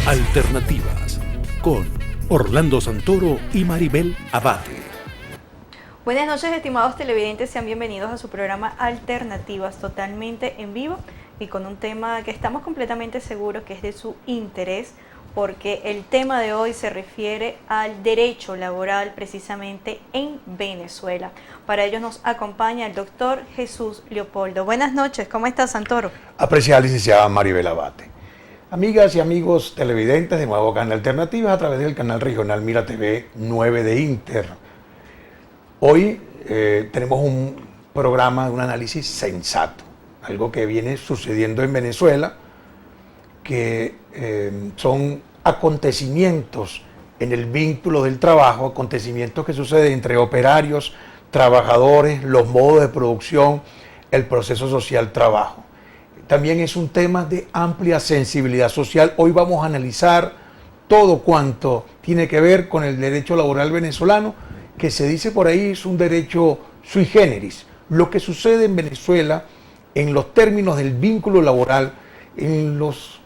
Alternativas con Orlando Santoro y Maribel Abate. Buenas noches, estimados televidentes, sean bienvenidos a su programa Alternativas, totalmente en vivo y con un tema que estamos completamente seguros que es de su interés, porque el tema de hoy se refiere al derecho laboral precisamente en Venezuela. Para ello nos acompaña el doctor Jesús Leopoldo. Buenas noches, ¿cómo está, Santoro? Apreciada licenciada Maribel Abate. Amigas y amigos televidentes, de nuevo acá en Alternativas a través del canal regional Mira TV 9 de Inter. Hoy tenemos un programa, un análisis sensato, algo que viene sucediendo en Venezuela, que son acontecimientos en el vínculo del trabajo, acontecimientos que suceden entre operarios, trabajadores, los modos de producción, el proceso social trabajo. También es un tema de amplia sensibilidad social. Hoy vamos a analizar todo cuanto tiene que ver con el derecho laboral venezolano, que se dice por ahí es un derecho sui generis. Lo que sucede en Venezuela en los términos del vínculo laboral, en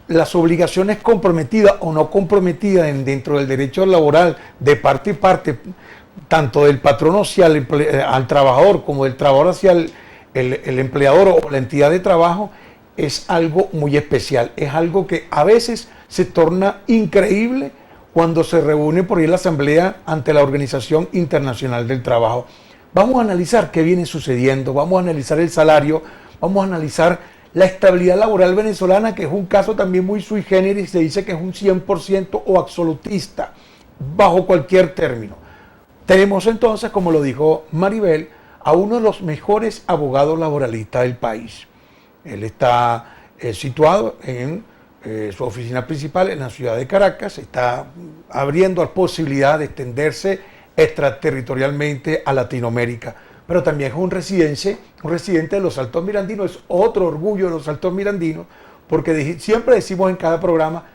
las obligaciones comprometidas o no comprometidas dentro del derecho laboral de parte y parte, tanto del patrón hacia al trabajador como del trabajador hacia el empleador o la entidad de trabajo, es algo muy especial. Es algo que a veces se torna increíble cuando se reúne por ahí la asamblea ante la Organización Internacional del Trabajo. Vamos a analizar qué viene sucediendo, vamos a analizar el salario, vamos a analizar la estabilidad laboral venezolana, que es un caso también muy sui generis, se dice que es un 100% o absolutista, bajo cualquier término. Tenemos entonces, como lo dijo Maribel, a uno de los mejores abogados laboralistas del país. Él está situado en su oficina principal en la ciudad de Caracas, está abriendo la posibilidad de extenderse extraterritorialmente a Latinoamérica, pero también es un residente de los Altos Mirandinos, es otro orgullo de los Altos Mirandinos, porque siempre decimos en cada programa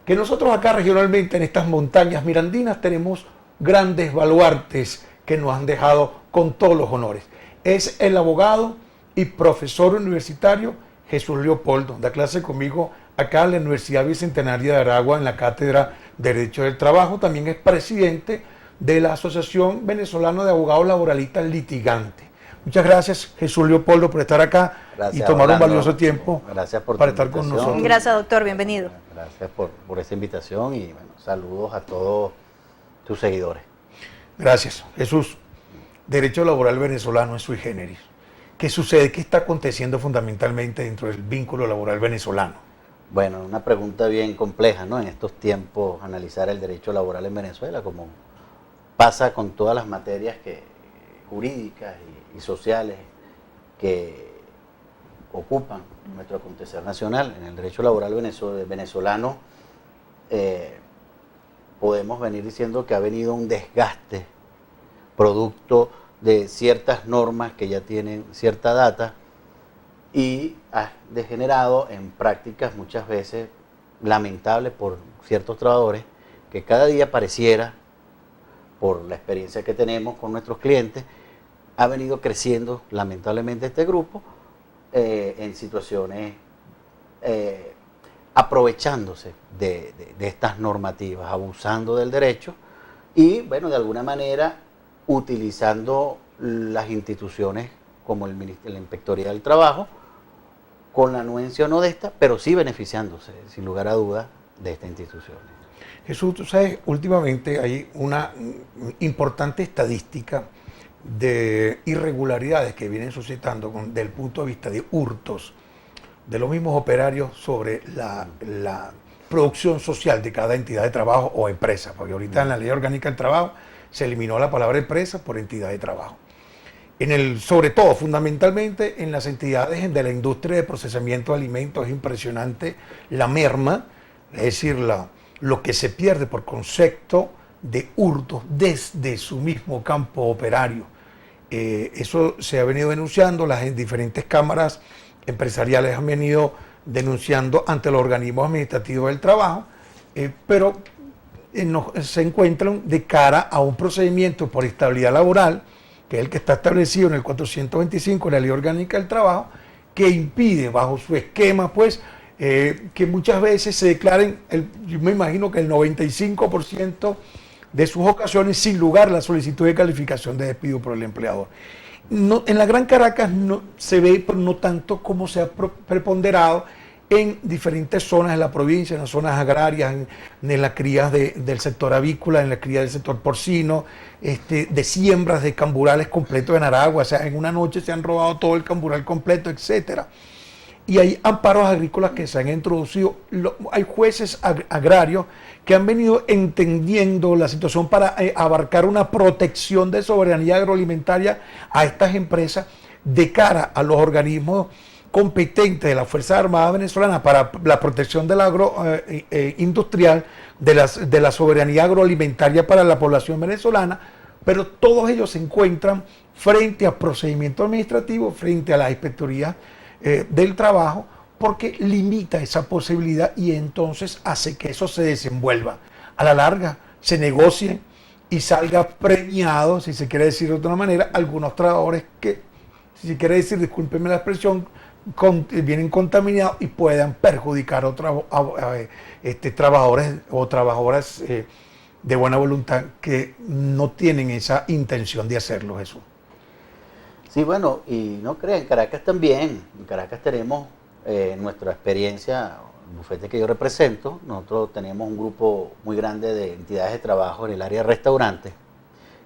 que nosotros acá regionalmente en estas montañas mirandinas tenemos grandes baluartes que nos han dejado con todos los honores. Es el abogado y profesor universitario Jesús Leopoldo, da clase conmigo acá en la Universidad Bicentenaria de Aragua en la Cátedra de Derecho del Trabajo. También es presidente de la Asociación Venezolana de Abogados Laboralistas Litigantes. Muchas gracias, Jesús Leopoldo, por estar acá. Gracias, y tomar Orlando, un valioso tiempo para estar con nosotros. Gracias, doctor, bienvenido. Gracias por esa invitación y bueno, saludos a todos tus seguidores. Gracias, Jesús. Derecho laboral venezolano es sui generis. ¿Qué sucede? ¿Qué está aconteciendo fundamentalmente dentro del vínculo laboral venezolano? Bueno, una pregunta bien compleja, ¿no? En estos tiempos, analizar el derecho laboral en Venezuela, como pasa con todas las materias jurídicas y sociales que ocupan nuestro acontecer nacional. En el derecho laboral venezolano podemos venir diciendo que ha venido un desgaste producto de ciertas normas que ya tienen cierta data y ha degenerado en prácticas muchas veces lamentables por ciertos trabajadores que cada día pareciera, por la experiencia que tenemos con nuestros clientes, ha venido creciendo lamentablemente este grupo en situaciones aprovechándose de estas normativas, abusando del derecho y bueno, de alguna manera utilizando las instituciones como la Inspectoría del Trabajo con la anuencia no de esta, pero sí beneficiándose, sin lugar a dudas, de esta institución. Jesús, tú sabes, últimamente hay una importante estadística de irregularidades que vienen suscitando desde el punto de vista de hurtos de los mismos operarios sobre la producción social de cada entidad de trabajo o empresa, porque ahorita en la Ley Orgánica del Trabajo se eliminó la palabra empresa por entidad de trabajo. Sobre todo, fundamentalmente, en las entidades de la industria de procesamiento de alimentos es impresionante la merma, es decir, lo que se pierde por concepto de hurtos desde su mismo campo operario. Eso se ha venido denunciando, las diferentes cámaras empresariales han venido denunciando ante los organismos administrativos del trabajo, pero se encuentran de cara a un procedimiento por estabilidad laboral, que es el que está establecido en el 425 de la Ley Orgánica del Trabajo, que impide bajo su esquema pues que muchas veces se declaren, yo me imagino que el 95% de sus ocasiones sin lugar la solicitud de calificación de despido por el empleador. No, en la Gran Caracas no, se ve, pero no tanto como se ha preponderado en diferentes zonas de la provincia, en las zonas agrarias, en las crías del sector avícola, en la cría del sector porcino, de siembras de camburales completos en Aragua, o sea, en una noche se han robado todo el cambural completo, etcétera. Y hay amparos agrícolas que se han introducido, hay jueces agrarios que han venido entendiendo la situación para abarcar una protección de soberanía agroalimentaria a estas empresas de cara a los organismos competentes de las Fuerzas Armadas venezolanas para la protección del agroindustrial, de la soberanía agroalimentaria para la población venezolana, pero todos ellos se encuentran frente a procedimientos administrativos, frente a las inspectorías del trabajo, porque limita esa posibilidad y entonces hace que eso se desenvuelva. A la larga se negocie y salga premiado, si se quiere decir de otra manera, algunos trabajadores que, si se quiere decir, discúlpenme la expresión, vienen contaminados y puedan perjudicar a otros trabajadores o trabajadoras de buena voluntad que no tienen esa intención de hacerlo, Jesús. Sí, bueno, y no crean, en Caracas también. En Caracas tenemos nuestra experiencia, el bufete que yo represento, nosotros tenemos un grupo muy grande de entidades de trabajo en el área de restaurantes,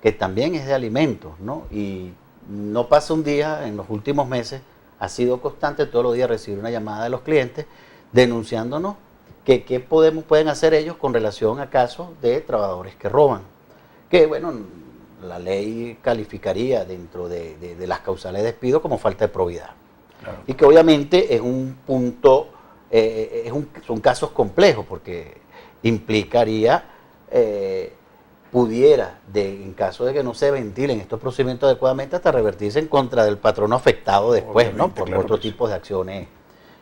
que también es de alimentos, ¿no? Y no pasa un día, en los últimos meses, ha sido constante todos los días recibir una llamada de los clientes denunciándonos que qué pueden hacer ellos con relación a casos de trabajadores que roban. Que, bueno, la ley calificaría dentro de las causales de despido como falta de probidad. Claro. Y que obviamente es un punto, son casos complejos porque implicaría, pudiera, en caso de que no se ventilen estos procedimientos adecuadamente, hasta revertirse en contra del patrono afectado después, obviamente, ¿no? Por claro, otro tipo de acciones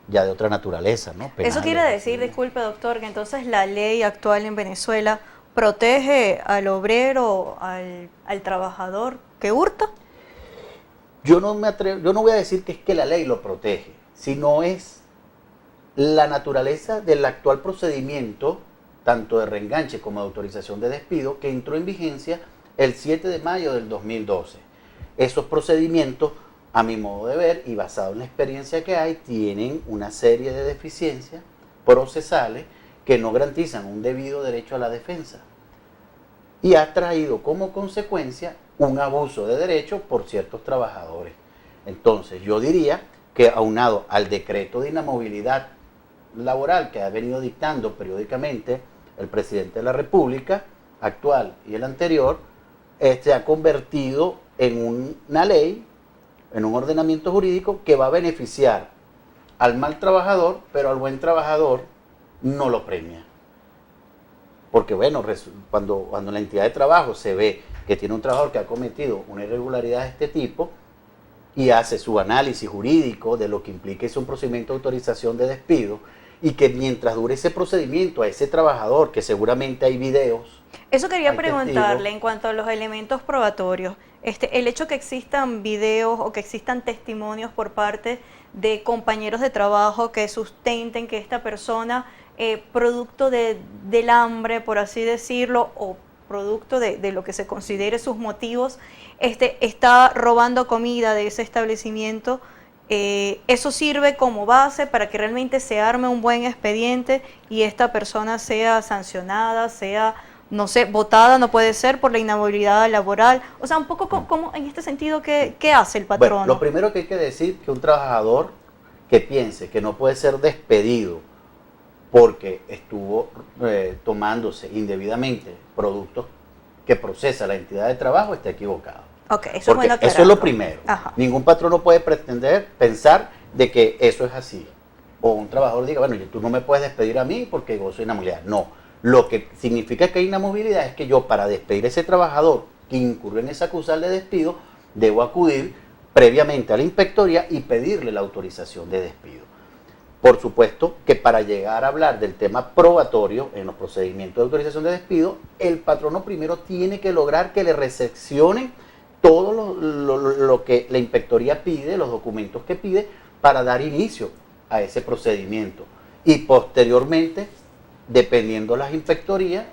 ya de otra naturaleza, ¿no? Penales. Eso quiere decir, disculpe doctor, que entonces la ley actual en Venezuela protege al obrero, al trabajador que hurta. Yo no voy a decir que es que la ley lo protege, sino es la naturaleza del actual procedimiento, tanto de reenganche como de autorización de despido, que entró en vigencia el 7 de mayo del 2012. Esos procedimientos, a mi modo de ver, y basado en la experiencia que hay, tienen una serie de deficiencias procesales que no garantizan un debido derecho a la defensa. Y ha traído como consecuencia un abuso de derecho por ciertos trabajadores. Entonces, yo diría que aunado al decreto de inamovilidad laboral que ha venido dictando periódicamente el presidente de la República actual y el anterior, se ha convertido en una ley, en un ordenamiento jurídico que va a beneficiar al mal trabajador, pero al buen trabajador no lo premia. Porque bueno, cuando la entidad de trabajo se ve que tiene un trabajador que ha cometido una irregularidad de este tipo y hace su análisis jurídico de lo que implica ese un procedimiento de autorización de despido, y que mientras dure ese procedimiento a ese trabajador, que seguramente hay videos. Eso quería preguntarle en cuanto a los elementos probatorios. El hecho que existan videos o que existan testimonios por parte de compañeros de trabajo que sustenten que esta persona, producto del hambre, por así decirlo, o producto de lo que se considere sus motivos, está robando comida de ese establecimiento. Eso sirve como base para que realmente se arme un buen expediente y esta persona sea sancionada, sea, no sé, votada, no puede ser, por la inhabilidad laboral. O sea, un poco como en este sentido, ¿qué hace el patrono? Bueno, lo primero que hay que decir que un trabajador que piense que no puede ser despedido porque estuvo tomándose indebidamente productos que procesa la entidad de trabajo está equivocado. Okay, eso es lo primero. Ajá. Ningún patrono puede pensar de que eso es así. O un trabajador diga, bueno, tú no me puedes despedir a mí porque gozo de inamovilidad. No, lo que significa que hay inamovilidad es que yo, para despedir a ese trabajador que incurrió en esa causal de despido, debo acudir previamente a la inspectoría y pedirle la autorización de despido. Por supuesto que para llegar a hablar del tema probatorio en los procedimientos de autorización de despido, el patrono primero tiene que lograr que le recepcionen todo lo que la inspectoría pide, los documentos que pide, para dar inicio a ese procedimiento. y posteriormente, dependiendo las inspectorías,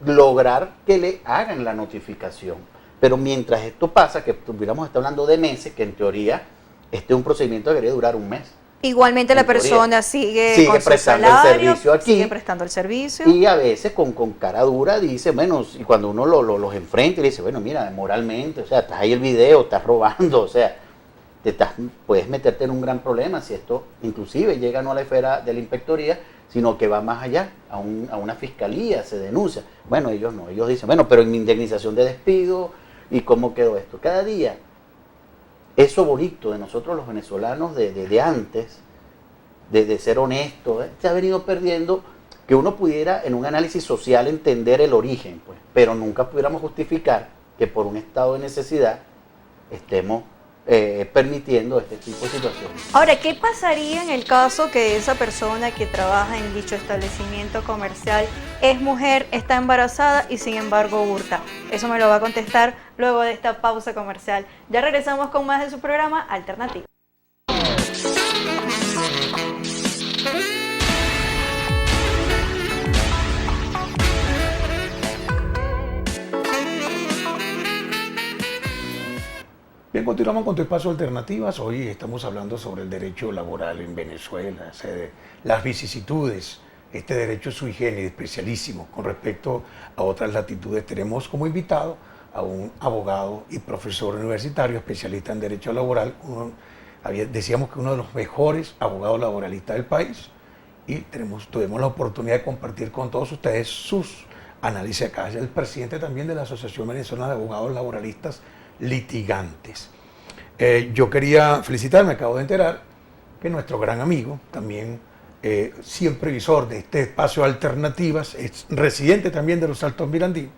lograr que le hagan la notificación. Pero mientras esto pasa, que tuviéramos estar hablando de meses, que en teoría este es un procedimiento que debería durar un mes. Igualmente la En teoría, persona sigue con su prestando el salario, servicio aquí, sigue prestando el servicio. y a veces con cara dura dice, bueno, y cuando uno los enfrenta y le dice, bueno, mira, moralmente, o sea, estás ahí el video, estás robando, o sea, puedes meterte en un gran problema si esto inclusive llega no a la esfera de la inspectoría, sino que va más allá, a una fiscalía, se denuncia. Bueno, ellos no, ellos dicen, bueno, pero en mi indemnización de despido, ¿y cómo quedó esto? Cada día, eso bonito de nosotros los venezolanos de antes, de ser honestos, se ha venido perdiendo, que uno pudiera en un análisis social entender el origen, pues, pero nunca pudiéramos justificar que por un estado de necesidad estemos permitiendo este tipo de situaciones. Ahora, ¿qué pasaría en el caso que esa persona que trabaja en dicho establecimiento comercial es mujer, está embarazada y sin embargo hurta? Eso me lo va a contestar luego de esta pausa comercial. Ya regresamos con más de su programa Alternativo. Bien, continuamos con tu espacio Alternativas. Hoy estamos hablando sobre el derecho laboral en Venezuela, las vicisitudes, este derecho sui generis, especialísimo con respecto a otras latitudes. Tenemos como invitado a un abogado y profesor universitario, especialista en derecho laboral. Decíamos que uno de los mejores abogados laboralistas del país, y tuvimos la oportunidad de compartir con todos ustedes sus análisis acá. Es el presidente también de la Asociación Venezolana de Abogados Laboralistas Litigantes. Yo quería felicitar, me acabo de enterar que nuestro gran amigo, también siempre visor de este espacio Alternativas, es residente también de los Altos Mirandinos,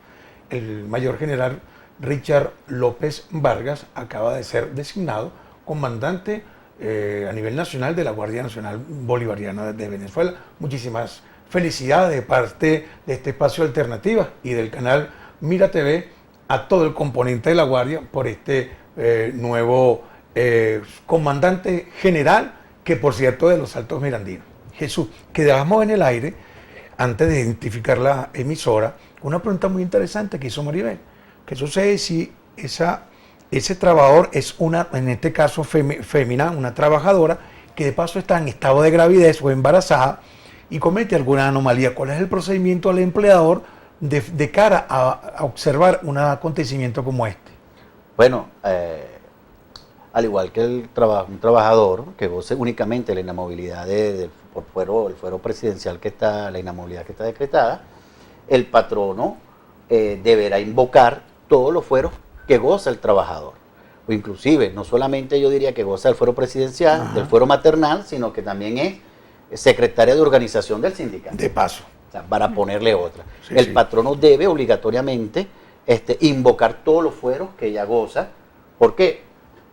el mayor general Richard López Vargas, acaba de ser designado comandante a nivel nacional de la Guardia Nacional Bolivariana de Venezuela. Muchísimas felicidades de parte de este espacio Alternativas y del canal Mira TV a todo el componente de la Guardia por este nuevo comandante general, que por cierto de los Altos Mirandinos. Jesús, quedamos en el aire, antes de identificar la emisora, una pregunta muy interesante que hizo Maribel. ¿Qué sucede si ese trabajador es en este caso fémina, una trabajadora, que de paso está en estado de gravidez o embarazada y comete alguna anomalía? ¿Cuál es el procedimiento al empleador de cara a observar un acontecimiento como este? Bueno, al igual que un trabajador que goce únicamente la inamovilidad el fuero presidencial la inamovilidad que está decretada, el patrono deberá invocar todos los fueros que goza el trabajador. O inclusive, no solamente yo diría que goza del fuero presidencial, ajá, del fuero maternal, sino que también es secretaria de organización del sindicato. De paso. Para ponerle otra. Sí, el patrono debe obligatoriamente invocar todos los fueros que ella goza. ¿Por qué?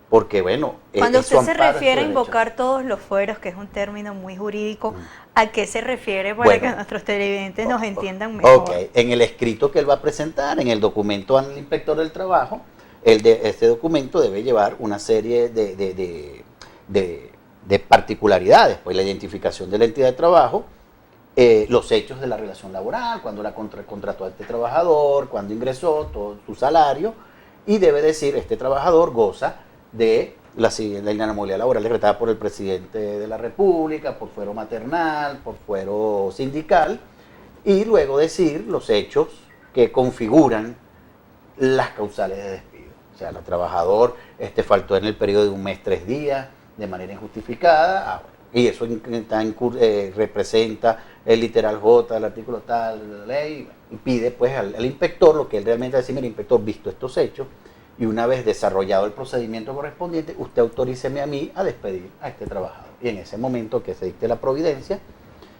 Porque, bueno... Cuando usted se refiere a invocar todos los fueros, que es un término muy jurídico, ¿a qué se refiere para que nuestros televidentes nos entiendan mejor? Ok, en el escrito que él va a presentar, en el documento al inspector del trabajo, este documento debe llevar una serie de particularidades, pues la identificación de la entidad de trabajo, los hechos de la relación laboral, cuando la contrató a este trabajador, cuando ingresó, todo su salario, y debe decir, este trabajador goza de la inamovilidad laboral decretada por el presidente de la República, por fuero maternal, por fuero sindical, y luego decir los hechos que configuran las causales de despido. O sea, el trabajador faltó en el periodo de un mes, 3 días, de manera injustificada, y eso representa el literal J del artículo tal de la ley, y pide pues al inspector lo que él realmente dice: mira, inspector, visto estos hechos, y una vez desarrollado el procedimiento correspondiente, usted autoríceme a mí a despedir a este trabajador. Y en ese momento que se dicte la providencia,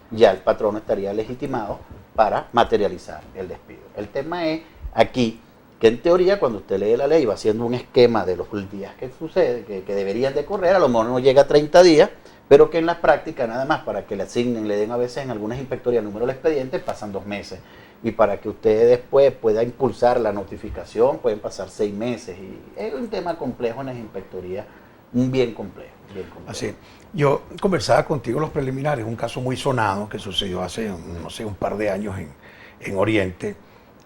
ya el patrono estaría legitimado para materializar el despido. El tema es aquí que en teoría, cuando usted lee la ley, va haciendo un esquema de los días que sucede, que deberían de correr, a lo mejor no llega a 30 días, pero que en la práctica, nada más para que le asignen, le den a veces en algunas inspectorías número del expediente, pasan 2 meses. Y para que usted después pueda impulsar la notificación, pueden pasar 6 meses. Y es un tema complejo en las inspectorías, un bien complejo. Así. Yo conversaba contigo en los preliminares, un caso muy sonado que sucedió hace, no sé, un par de años en Oriente,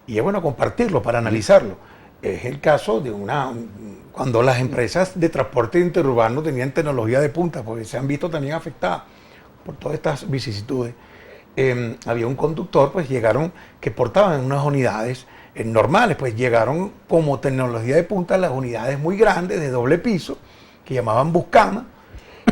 y es bueno compartirlo para analizarlo. Es el caso de cuando las empresas de transporte interurbano tenían tecnología de punta, porque se han visto también afectadas por todas estas vicisitudes. Había un conductor, pues llegaron, que portaban unas unidades normales, pues llegaron como tecnología de punta las unidades muy grandes de doble piso, que llamaban Buscama,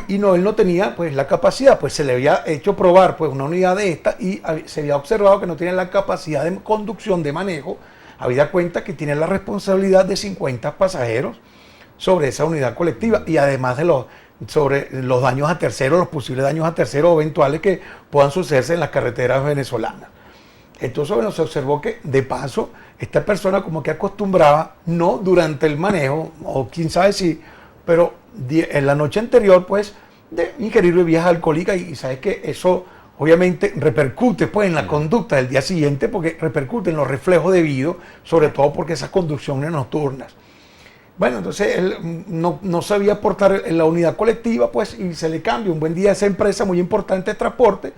y él no tenía pues la capacidad, pues se le había hecho probar pues una unidad de esta y se había observado que no tenía la capacidad de conducción, de manejo, habida cuenta que tiene la responsabilidad de 50 pasajeros sobre esa unidad colectiva y además sobre los daños a terceros, los posibles daños a terceros eventuales que puedan sucederse en las carreteras venezolanas. Entonces, bueno, se observó que de paso esta persona como que acostumbraba, no durante el manejo, o quién sabe si, pero en la noche anterior, pues, de ingerir bebidas alcohólicas y sabes que eso obviamente repercute pues en la conducta del día siguiente porque repercute en los reflejos debidos, sobre todo porque esas conducciones nocturnas. Bueno, entonces él no sabía portar en la unidad colectiva, pues, y se le cambia un buen día a esa empresa muy importante de transporte,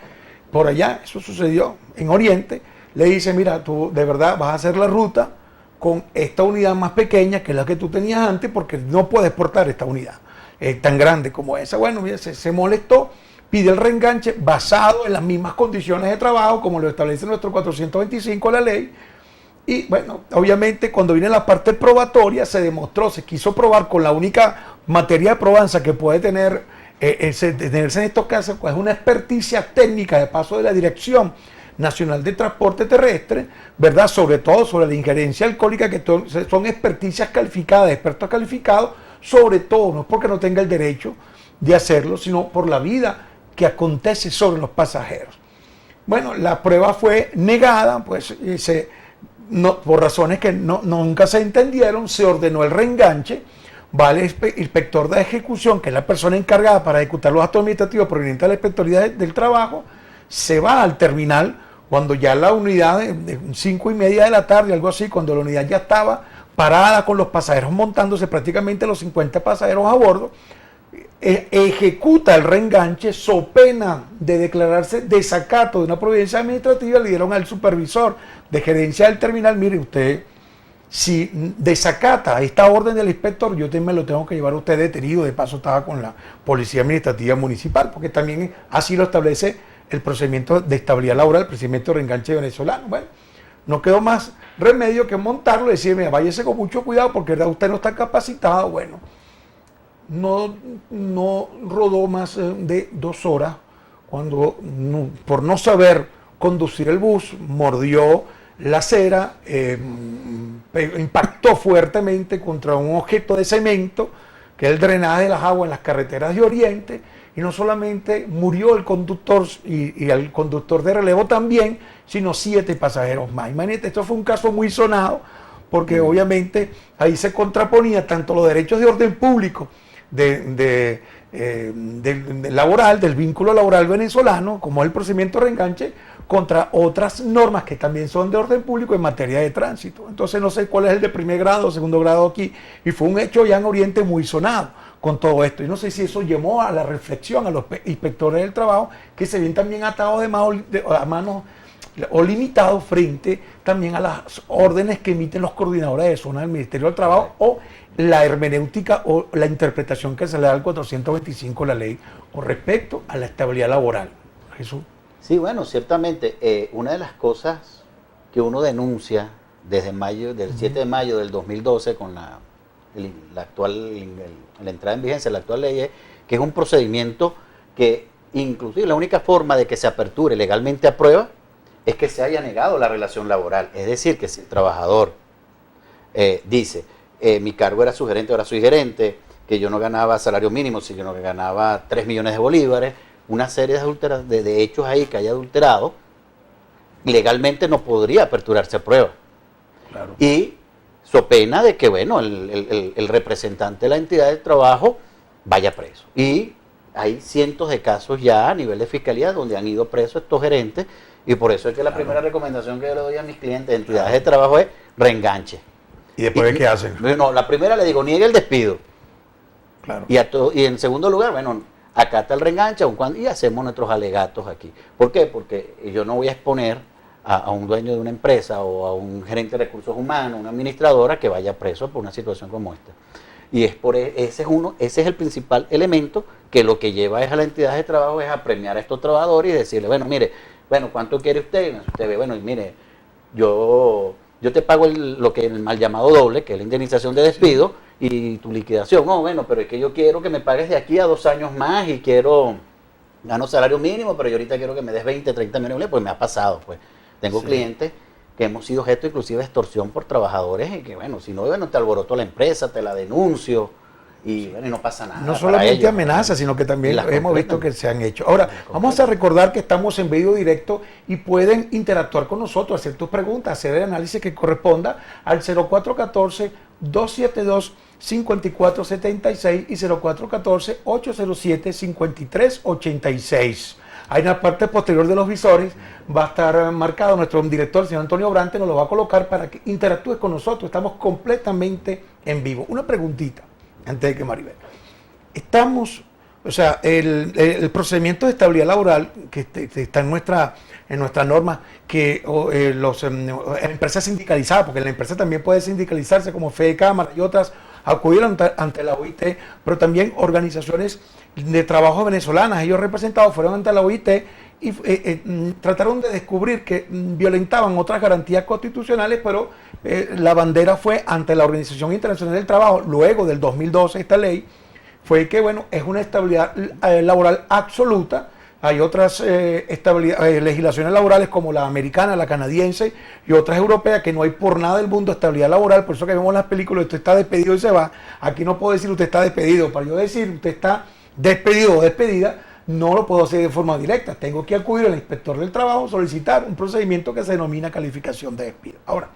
por allá, eso sucedió en Oriente, le dice, mira, tú de verdad vas a hacer la ruta con esta unidad más pequeña que la que tú tenías antes porque no puedes portar esta unidad tan grande como esa. Bueno, mira, se molestó, pide el reenganche basado en las mismas condiciones de trabajo como lo establece nuestro 425 la ley. Y bueno, obviamente cuando viene la parte probatoria se demostró, se quiso probar con la única materia de probanza que puede tenerse en estos casos, pues una experticia técnica de paso de la Dirección Nacional de Transporte Terrestre, ¿verdad? Sobre todo sobre la injerencia alcohólica, que son experticias calificadas, expertos calificados, sobre todo, no es porque no tenga el derecho de hacerlo, sino por la vida que acontece sobre los pasajeros. Bueno, la prueba fue negada, pues por razones que nunca se entendieron, se ordenó el reenganche, va el inspector de ejecución, que es la persona encargada para ejecutar los actos administrativos provenientes de la Inspectoría del Trabajo, se va al terminal cuando ya la unidad de 5:30 de la tarde, algo así, cuando la unidad ya estaba parada con los pasajeros montándose, prácticamente los 50 pasajeros a bordo, ejecuta el reenganche, so pena de declararse desacato de una providencia administrativa, le dieron al supervisor de gerencia del terminal, mire usted, si desacata esta orden del inspector, yo me lo tengo que llevar a usted detenido, de paso estaba con la Policía Administrativa Municipal, porque también así lo establece el procedimiento de estabilidad laboral, el procedimiento de reenganche venezolano. Bueno, no quedó más remedio que montarlo y decirme, váyase con mucho cuidado porque usted no está capacitado. Bueno, no rodó más de 2 horas cuando, por no saber conducir el bus, mordió la acera, impactó fuertemente contra un objeto de cemento, que es el drenaje de las aguas en las carreteras de Oriente, y no solamente murió el conductor y el conductor de relevo también, sino 7 pasajeros más. Imagínate, esto fue un caso muy sonado, porque obviamente ahí se contraponía tanto los derechos de orden público laboral, del vínculo laboral venezolano, como el procedimiento de reenganche, contra otras normas que también son de orden público en materia de tránsito. Entonces no sé cuál es el de primer grado o segundo grado aquí, y fue un hecho ya en Oriente muy sonado con todo esto, y no sé si eso llevó a la reflexión a los inspectores del trabajo, que se ven también atados a manos o limitados frente también a las órdenes que emiten los coordinadores de zona del Ministerio del Trabajo o la hermenéutica o la interpretación que se le da al 425 de la ley con respecto a la estabilidad laboral. Jesús. Sí, bueno, ciertamente, una de las cosas que uno denuncia desde del 7 de mayo del 2012 con la entrada en vigencia de la actual ley, es que es un procedimiento que inclusive la única forma de que se aperture legalmente a prueba es que se haya negado la relación laboral. Es decir, que si el trabajador dice, mi cargo era sugerente, ahora soy gerente, que yo no ganaba salario mínimo, si yo no ganaba 3 millones de bolívares, una serie de hechos ahí que haya adulterado, legalmente no podría aperturarse a prueba. Claro. Y so pena de que, bueno, el representante de la entidad de trabajo vaya preso. Y hay cientos de casos ya a nivel de fiscalía donde han ido presos estos gerentes, y por eso es que la primera recomendación que yo le doy a mis clientes de entidades de trabajo es reenganche. ¿Y después de qué hacen? No, la primera le digo, niegue el despido. Claro. Y en segundo lugar, bueno, acata el reenganche y hacemos nuestros alegatos aquí. ¿Por qué? Porque yo no voy a exponer a un dueño de una empresa o a un gerente de recursos humanos, una administradora que vaya preso por una situación como esta. Y ese es el principal elemento que lo que lleva es a la entidad de trabajo es a premiar a estos trabajadores y decirle, bueno, mire, ¿cuánto quiere usted? Usted ve, bueno, y mire, yo te pago lo que es el mal llamado doble, que es la indemnización de despido, y tu liquidación. No, bueno, pero es que yo quiero que me pagues de aquí a 2 años más y gano salario mínimo, pero yo ahorita quiero que me des 20, 30 millones, pues me ha pasado, pues. Tengo clientes que hemos sido objeto inclusive de extorsión por trabajadores y que, bueno, si no, te alboroto la empresa, te la denuncio y, bueno, y no pasa nada. No solamente amenazas, sino que también hemos visto que se han hecho. Ahora, vamos a recordar que estamos en video directo y pueden interactuar con nosotros, hacer tus preguntas, hacer el análisis que corresponda al 0414-272-5476 y 0414-807-5386. Ahí en la parte posterior de los visores va a estar marcado nuestro director, el señor Antonio Brante, nos lo va a colocar para que interactúes con nosotros. Estamos completamente en vivo. Una preguntita, antes de que Maribel. El procedimiento de estabilidad laboral que está en nuestra norma, que las empresas sindicalizadas, porque la empresa también puede sindicalizarse como Fede Cámara y otras, acudieron ante la OIT, pero también organizaciones de trabajo venezolanas, ellos representados fueron ante la OIT y trataron de descubrir que violentaban otras garantías constitucionales, pero la bandera fue ante la Organización Internacional del Trabajo, luego del 2012 esta ley, fue que, bueno, es una estabilidad laboral absoluta. Hay otras legislaciones laborales como la americana, la canadiense y otras europeas que no hay por nada del mundo estabilidad laboral. Por eso que vemos las películas, usted está despedido y se va. Aquí no puedo decir usted está despedido. Para yo decir usted está despedido o despedida, no lo puedo hacer de forma directa. Tengo que acudir al inspector del trabajo, solicitar un procedimiento que se denomina calificación de despido. Ahora,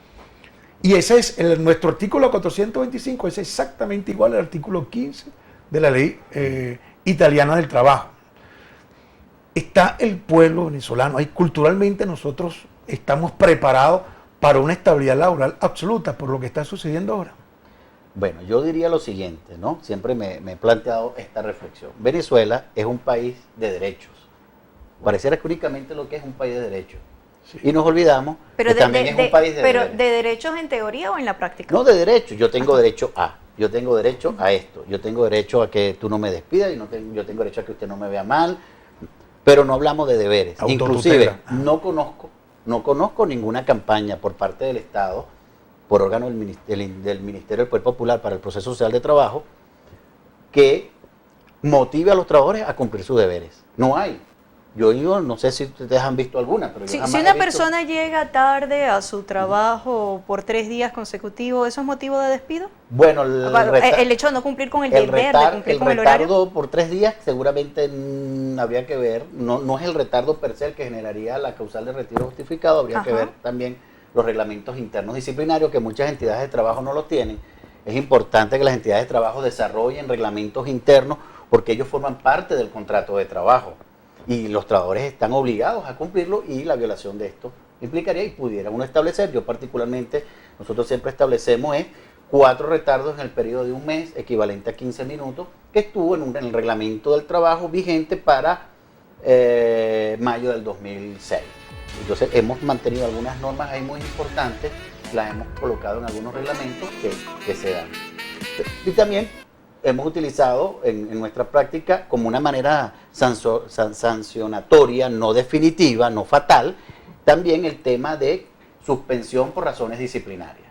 y ese es nuestro artículo 425, es exactamente igual al artículo 15 de la ley italiana del trabajo. Está el pueblo venezolano, ahí culturalmente nosotros estamos preparados para una estabilidad laboral absoluta por lo que está sucediendo ahora. Bueno, yo diría lo siguiente, ¿no? Siempre me he planteado esta reflexión. Venezuela es un país de derechos. Pareciera que únicamente lo que es un país de derechos. Sí. Y nos olvidamos que también es un país de ¿Pero deberes. de derechos en teoría o en la práctica? No, de derechos. Yo tengo derecho a. Yo tengo derecho a esto. Yo tengo derecho a que tú no me despidas. Yo tengo derecho a que usted no me vea mal. Pero no hablamos de deberes. Inclusive, no conozco ninguna campaña por parte del Estado, por órgano del Ministerio del Poder Popular para el Proceso Social de Trabajo, que motive a los trabajadores a cumplir sus deberes. No hay. Yo digo, no sé si ustedes han visto alguna, pero yo jamás si una persona llega tarde a su trabajo por 3 días consecutivos, ¿eso es motivo de despido? Bueno, el hecho de no cumplir con el deber, de cumplir con el horario. El retardo por 3 días seguramente habría que ver, no es el retardo per se el que generaría la causal de retiro justificado, habría que ver también los reglamentos internos disciplinarios que muchas entidades de trabajo no los tienen. Es importante que las entidades de trabajo desarrollen reglamentos internos porque ellos forman parte del contrato de trabajo. Y los trabajadores están obligados a cumplirlo y la violación de esto implicaría y pudiera uno establecer, yo particularmente, nosotros siempre establecemos 4 retardos en el periodo de un mes, equivalente a 15 minutos, que estuvo en el reglamento del trabajo vigente para mayo del 2006. Entonces hemos mantenido algunas normas ahí muy importantes, las hemos colocado en algunos reglamentos que se dan. Y también hemos utilizado en nuestra práctica como una manera sancionatoria, no definitiva, no fatal, también el tema de suspensión por razones disciplinarias,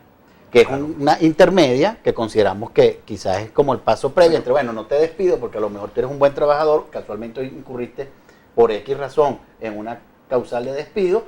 que es una intermedia que consideramos que quizás es como el paso previo entre, bueno, no te despido porque a lo mejor tú eres un buen trabajador, casualmente incurriste por X razón en una causal de despido,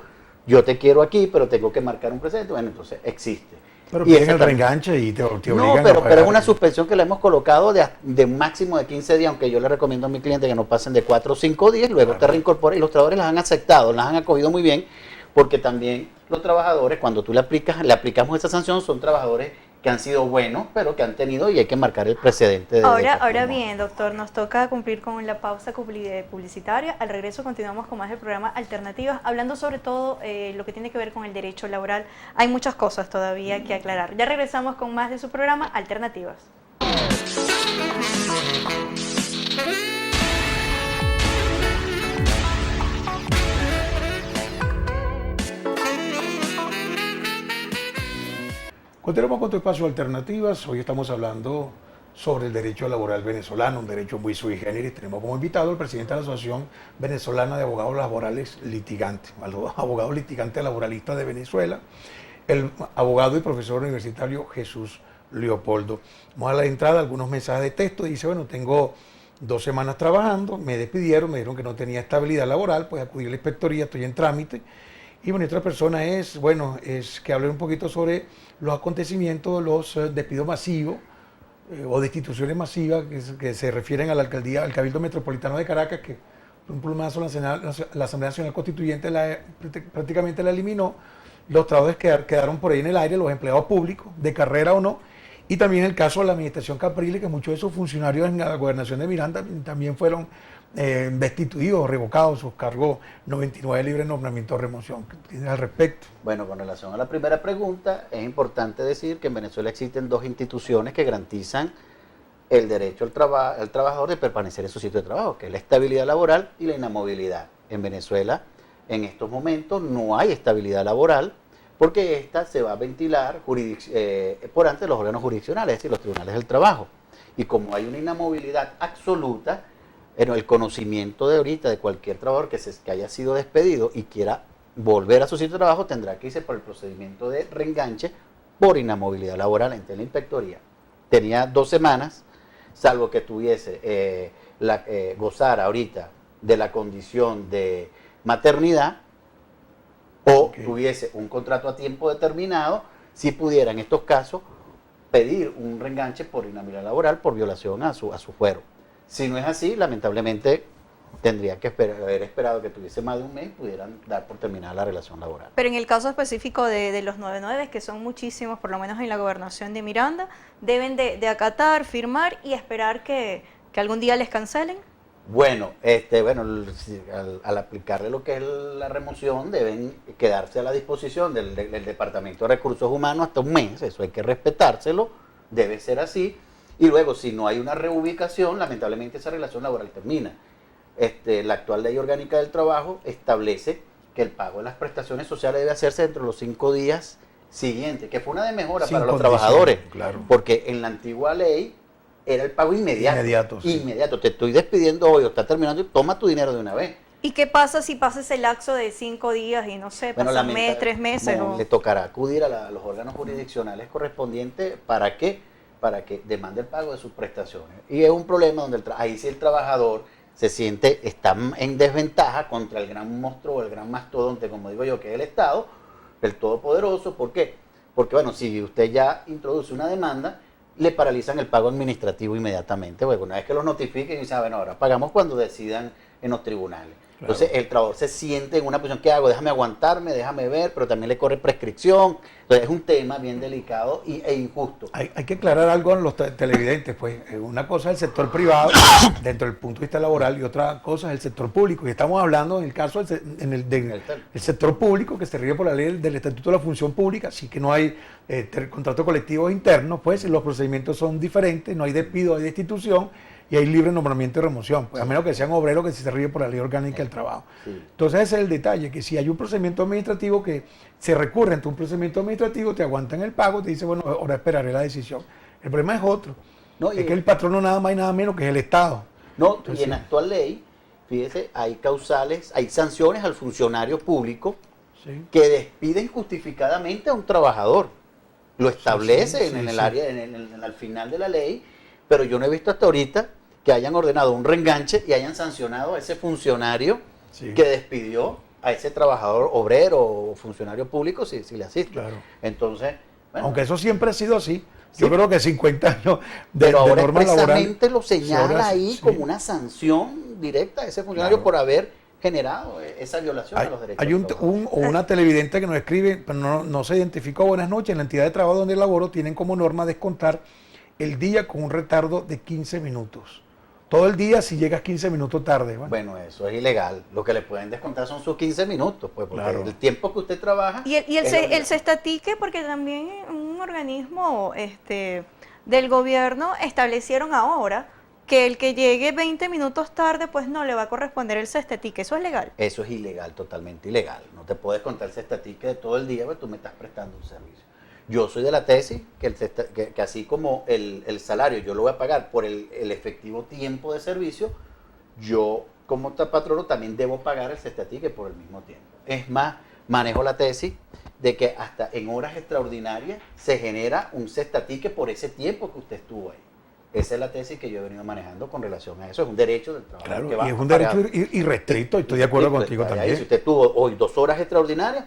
yo te quiero aquí, pero tengo que marcar un precedente, bueno, entonces existe. Pero piden el reenganche y te obligan a pagar. No, pero es una suspensión que le hemos colocado de máximo de 15 días, aunque yo le recomiendo a mi cliente que no pasen de 4 o 5 días, luego te reincorporas y los trabajadores las han aceptado, las han acogido muy bien, porque también los trabajadores, cuando tú le aplicamos esa sanción, son trabajadores que han sido buenos, pero que han tenido y hay que marcar el precedente. Ahora bien, doctor, nos toca cumplir con la pausa publicitaria. Al regreso continuamos con más del programa Alternativas, hablando sobre todo lo que tiene que ver con el derecho laboral. Hay muchas cosas todavía que aclarar. Ya regresamos con más de su programa Alternativas. Continuamos con tu espacio de alternativas. Hoy estamos hablando sobre el derecho laboral venezolano, un derecho muy sui generis. Tenemos como invitado al presidente de la Asociación Venezolana de Abogados Laborales Litigantes, a los abogados litigantes laboralistas de Venezuela, el abogado y profesor universitario Jesús Leopoldo. Vamos a la entrada algunos mensajes de texto. Dice, bueno, tengo 2 semanas trabajando, me despidieron, me dijeron que no tenía estabilidad laboral, pues acudí a la inspectoría, estoy en trámite. Y bueno, otra persona es que hable un poquito sobre los acontecimientos, los despidos masivos o destituciones masivas que se refieren a la alcaldía, al Cabildo Metropolitano de Caracas, que un plumazo la Asamblea Nacional Constituyente prácticamente la eliminó. Los trabajos quedaron por ahí en el aire, los empleados públicos, de carrera o no. Y también el caso de la administración Capriles, que muchos de esos funcionarios en la gobernación de Miranda también fueron destituidos, revocados sus cargos, 99 libre nombramiento o remoción. ¿Qué tienes al respecto? Bueno, con relación a la primera pregunta, es importante decir que en Venezuela existen 2 instituciones que garantizan el derecho al trabajador de permanecer en su sitio de trabajo, que es la estabilidad laboral y la inamovilidad. En Venezuela, en estos momentos, no hay estabilidad laboral porque esta se va a ventilar por ante los órganos jurisdiccionales, es decir, los tribunales del trabajo. Y como hay una inamovilidad absoluta, el conocimiento de ahorita de cualquier trabajador que haya sido despedido y quiera volver a su sitio de trabajo tendrá que irse por el procedimiento de reenganche por inamovilidad laboral ante la inspectoría. Tenía 2 semanas, salvo que tuviese gozar ahorita de la condición de maternidad o tuviese un contrato a tiempo determinado, si pudiera en estos casos pedir un reenganche por inhabilidad laboral por violación a su fuero. Si no es así, lamentablemente tendría que haber esperado que tuviese más de un mes y pudieran dar por terminada la relación laboral. Pero en el caso específico de los 99, que son muchísimos, por lo menos en la gobernación de Miranda, deben de acatar, firmar y esperar que algún día les cancelen. Bueno, al aplicarle lo que es la remoción, deben quedarse a la disposición del Departamento de Recursos Humanos hasta un mes, eso hay que respetárselo, debe ser así. Y luego, si no hay una reubicación, lamentablemente esa relación laboral termina. La actual Ley Orgánica del Trabajo establece que el pago de las prestaciones sociales debe hacerse dentro de los 5 días siguientes, que fue una de mejora para los trabajadores, claro. Porque en la antigua ley era el pago inmediato. Sí. Inmediato, te estoy despidiendo hoy o está terminando y toma tu dinero de una vez. ¿Y qué pasa si pasa ese lapso de 5 días y no sé, pasa un mes, 3 meses? No, le tocará acudir a los órganos jurisdiccionales correspondientes para que demande el pago de sus prestaciones. Y es un problema donde ahí sí el trabajador está en desventaja contra el gran monstruo, el gran mastodonte, como digo yo, que es el Estado, el todopoderoso. ¿Por qué? Porque, bueno, si usted ya introduce una demanda, le paralizan el pago administrativo inmediatamente. Porque una vez que los notifiquen y dicen, bueno, ahora pagamos cuando decidan en los tribunales. Claro. Entonces, el trabajador se siente en una posición, ¿qué hago? Déjame aguantarme, déjame ver, pero también le corre prescripción. Entonces, es un tema bien delicado e injusto. Hay que aclarar algo a los televidentes, pues. Una cosa es el sector privado, dentro del punto de vista laboral, y otra cosa es el sector público. Y estamos hablando, en el caso del sector público, que se rige por la ley del Estatuto de la Función Pública, así que no hay contratos colectivos internos, pues los procedimientos son diferentes, no hay despido, hay destitución, y hay libre nombramiento y remoción, pues a menos que sean obreros que se rige por la Ley Orgánica del Trabajo. Sí. Entonces ese es el detalle, que si hay un procedimiento administrativo que se recurre ante un procedimiento administrativo, te aguantan el pago, te dice, bueno, ahora esperaré la decisión. El problema es otro, es que el patrono nada más y nada menos que es el Estado. No, entonces, y en la actual ley, fíjese, hay causales, hay sanciones al funcionario público que despide injustificadamente a un trabajador. Lo establece en el área, al final de la ley, pero yo no he visto hasta ahorita que hayan ordenado un reenganche y hayan sancionado a ese funcionario que despidió a ese trabajador obrero o funcionario público si le asiste. Claro. Entonces, bueno, aunque eso siempre ha sido así. Yo creo que 50 años de norma laboral. Pero ahora expresamente lo señala ahí como una sanción directa a ese funcionario por haber generado esa violación a los derechos. Hay una televidente que nos escribe, pero no se identificó. Buenas noches, en la entidad de trabajo donde laboro tienen como norma descontar el día con un retardo de 15 minutos. Todo el día si llegas 15 minutos tarde. Bueno, eso es ilegal. Lo que le pueden descontar son sus 15 minutos, pues, porque el tiempo que usted trabaja... Y el cestatique, porque también un organismo del gobierno establecieron ahora que el que llegue 20 minutos tarde, pues no le va a corresponder el cestatique. ¿Eso es legal? Eso es ilegal, totalmente ilegal. No te puedes contar el cestatique de todo el día, porque tú me estás prestando un servicio. Yo soy de la tesis que así como el salario yo lo voy a pagar por el efectivo tiempo de servicio, yo como patrono también debo pagar el cestatique por el mismo tiempo. Es más, manejo la tesis de que hasta en horas extraordinarias se genera un cestatique por ese tiempo que usted estuvo ahí. Esa es la tesis que yo he venido manejando con relación a eso. Es un derecho del trabajador. Claro, que va y es un aparejado. derecho irrestricto, y estoy de acuerdo contigo Ahí, también. si usted tuvo hoy 2 horas extraordinarias,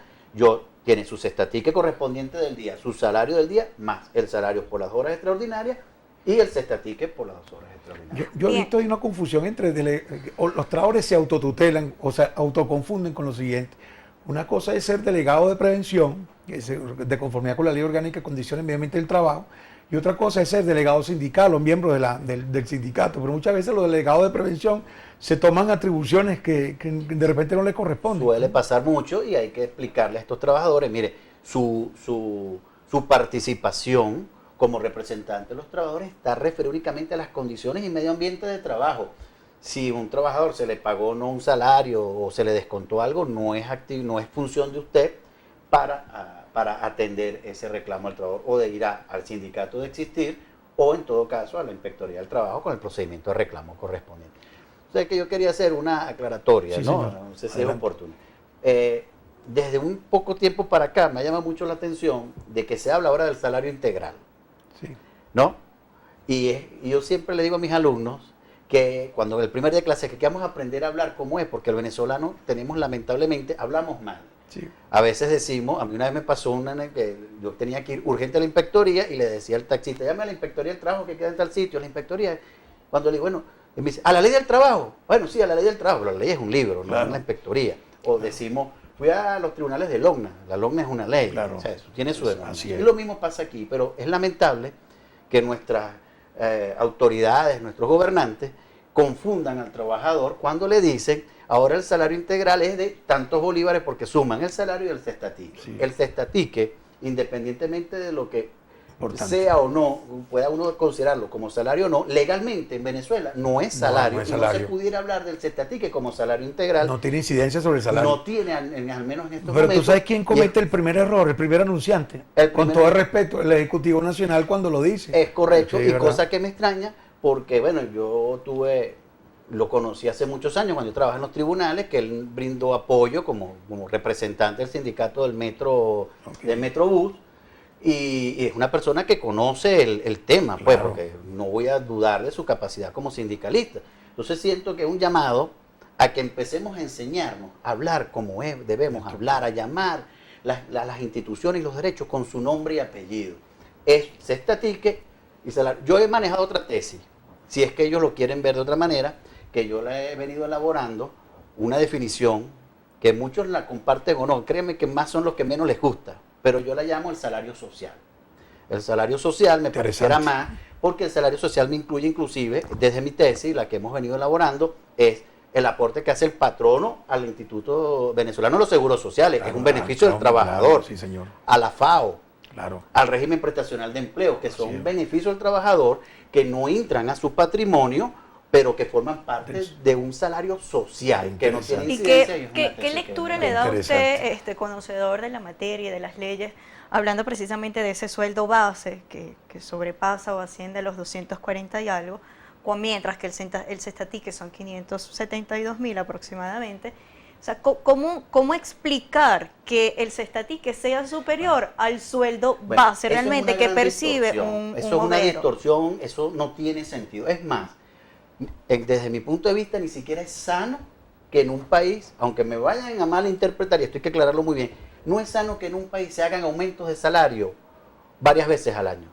tiene su cestatique correspondiente del día, su salario del día, más el salario por las horas extraordinarias y el cestatique por las 2 horas extraordinarias. Yo he visto ahí una confusión entre los trabajadores se autotutelan o se autoconfunden con lo siguiente. Una cosa es ser delegado de prevención, que es de conformidad con la Ley Orgánica de Condiciones y Medio Ambiente del Trabajo, y otra cosa es ser delegado sindical o miembro del sindicato. Pero muchas veces los delegados de prevención se toman atribuciones que de repente no les corresponden. Suele pasar mucho y hay que explicarle a estos trabajadores, mire, su participación como representante de los trabajadores está referida únicamente a las condiciones y medio ambiente de trabajo. Si un trabajador se le pagó no un salario o se le descontó algo, no es función de usted para atender ese reclamo al trabajador o de ir al sindicato de existir o en todo caso a la Inspectoría del Trabajo con el procedimiento de reclamo correspondiente. O sea que yo quería hacer una aclaratoria, Sí, ¿no? señor. No sé si es Adelante. oportuno. Desde un poco tiempo para acá me llama mucho la atención de que se habla ahora del salario integral, Sí. ¿no? Y yo siempre le digo a mis alumnos que cuando el primer día de clase que vamos a aprender a hablar cómo es, porque el venezolano tenemos lamentablemente, hablamos mal. Sí. A veces decimos, a mí una vez me pasó que yo tenía que ir urgente a la inspectoría y le decía al taxista, llame a la inspectoría del trabajo que queda en tal sitio, la inspectoría. Cuando le digo, bueno, y me dice, ¿a la ley del trabajo? Bueno, sí, a la ley del trabajo, pero la ley es un libro, no Claro. es la inspectoría. O decimos, fui a los tribunales de Logna, la Logna es una ley, Claro. o sea, eso tiene su Así denominación. es. Y lo mismo pasa aquí, pero es lamentable que nuestras autoridades, nuestros gobernantes, confundan al trabajador cuando le dicen, ahora el salario integral es de tantos bolívares porque suman el salario y el cestatique. Sí. El cestatique, independientemente de lo que Importante. sea o no, pueda uno considerarlo como salario o no, legalmente en Venezuela no es salario. no es Y no salario. se pudiera hablar del cestatique como salario integral. No tiene incidencia sobre el salario. No tiene, al menos en estos Pero momentos. tú sabes quién y comete el primer error, el primer anunciante. El Con primer- todo el respeto, el Ejecutivo Nacional cuando lo dice. Es correcto, Sí, y ¿verdad? cosa que me extraña, porque bueno, lo conocí hace muchos años cuando yo trabajaba en los tribunales, que él brindó apoyo como representante del sindicato del metro, Ok. del Metrobús, y es una persona que conoce el tema, pues, Claro. porque no voy a dudar de su capacidad como sindicalista. Entonces siento que es un llamado a que empecemos a enseñarnos a hablar como es, debemos hablar, a llamar las instituciones y los derechos con su nombre y apellido. Es cestatique y salario. Yo he manejado otra tesis, si es que ellos lo quieren ver de otra manera, que yo la he venido elaborando, una definición que muchos la comparten o no, créeme que más son los que menos les gusta, pero yo la llamo el salario social. El salario social me pareciera Interesante. más, porque el salario social me incluye inclusive, desde mi tesis, la que hemos venido elaborando, es el aporte que hace el patrono al Instituto Venezolano de los Seguros Sociales, que es un beneficio del trabajador, Claro, sí, señor. a la FAO, Claro. al régimen prestacional de empleo, que son Así es. beneficios del trabajador que no entran a su patrimonio, pero que forman parte de un salario social, que no tiene ¿Y incidencia. y es una qué tesis que lectura es le da a interesante. usted, conocedor de la materia y de las leyes, hablando precisamente de ese sueldo base que sobrepasa o asciende a los 240 y algo, mientras que el cestatique son 572.000 aproximadamente? O sea, ¿cómo explicar que el cestatique sea superior al sueldo Bueno, base eso es realmente una que gran percibe distorsión. un Eso es una obrero? distorsión, eso no tiene sentido. Es más, desde mi punto de vista, ni siquiera es sano que en un país, aunque me vayan a malinterpretar, y esto hay que aclararlo muy bien, no es sano que en un país se hagan aumentos de salario varias veces al año.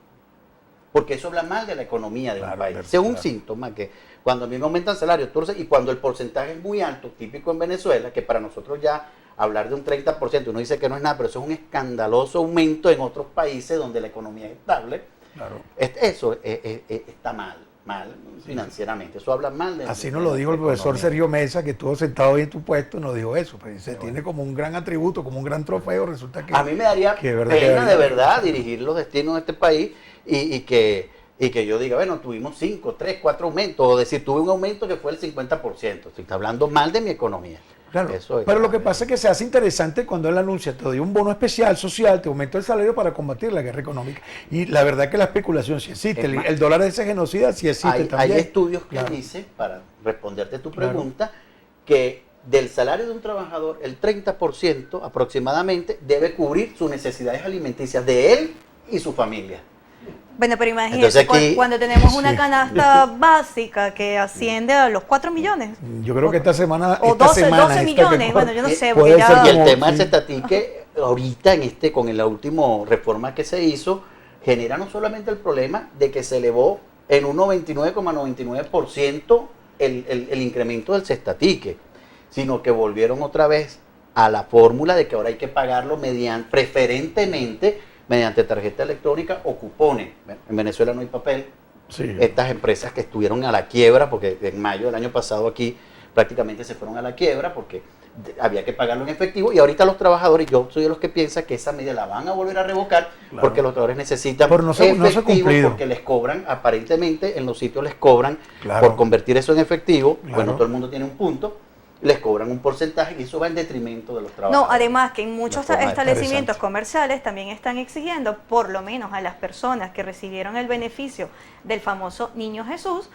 Porque eso habla mal de la economía de un Claro, país. claro, Ese es un claro. síntoma que cuando a mí me aumentan salarios, y cuando el porcentaje es muy alto, típico en Venezuela, que para nosotros ya hablar de un 30%, uno dice que no es nada, pero eso es un escandaloso aumento en otros países donde la economía es estable. Claro. Eso está mal financieramente. Eso habla mal de Así de nos lo dijo el nuestra profesor economía. Sergio Mesa, que estuvo sentado ahí en tu puesto, nos dijo eso. Pues, se tiene como un gran atributo, como un gran trofeo. Resulta que A mí me daría que verdad- pena que- de verdad dirigir los destinos de este país y que yo diga, bueno, tuvimos 5, 3, 4 aumentos, o decir, tuve un aumento que fue el 50%. Estoy hablando mal de mi economía. Claro, Eso es. pero lo que pasa es que se hace interesante cuando él anuncia, te doy un bono especial social, te aumento el salario para combatir la guerra económica. Y la verdad que la especulación sí existe, Es más, el dólar de ese genocida sí existe hay también. estudios que Claro. dicen, para responderte tu Claro. pregunta, que del salario de un trabajador, el 30% aproximadamente debe cubrir sus necesidades alimenticias de él y su familia. Bueno, pero imagínate, Entonces aquí- cuando tenemos una Sí. canasta básica que asciende a los 4 millones. Yo creo que esta semana... O esta 12 semana, esta que millones, corre, bueno, yo no sé, puede porque ser ya... Y el como- tema del sí. cestatique, ahorita con la última reforma que se hizo, genera no solamente el problema de que se elevó en un 99,99% el incremento del cestatique, sino que volvieron otra vez a la fórmula de que ahora hay que pagarlo preferentemente mediante tarjeta electrónica o cupones. En Venezuela no hay papel. Sí. Estas empresas que estuvieron a la quiebra, porque en mayo del año pasado aquí prácticamente se fueron a la quiebra porque había que pagarlo en efectivo, y ahorita los trabajadores, yo soy de los que piensan que esa medida la van a volver a revocar, Claro. porque los trabajadores necesitan Pero no se ha efectivo, cumplido. porque les cobran, aparentemente en los sitios les cobran Claro. por convertir eso en efectivo. Claro. Bueno, todo el mundo tiene un punto, les cobran un porcentaje y eso va en detrimento de los No, trabajadores. además que en muchos Una forma establecimientos interesante. comerciales también están exigiendo, por lo menos a las personas que recibieron el beneficio del famoso Niño Jesús,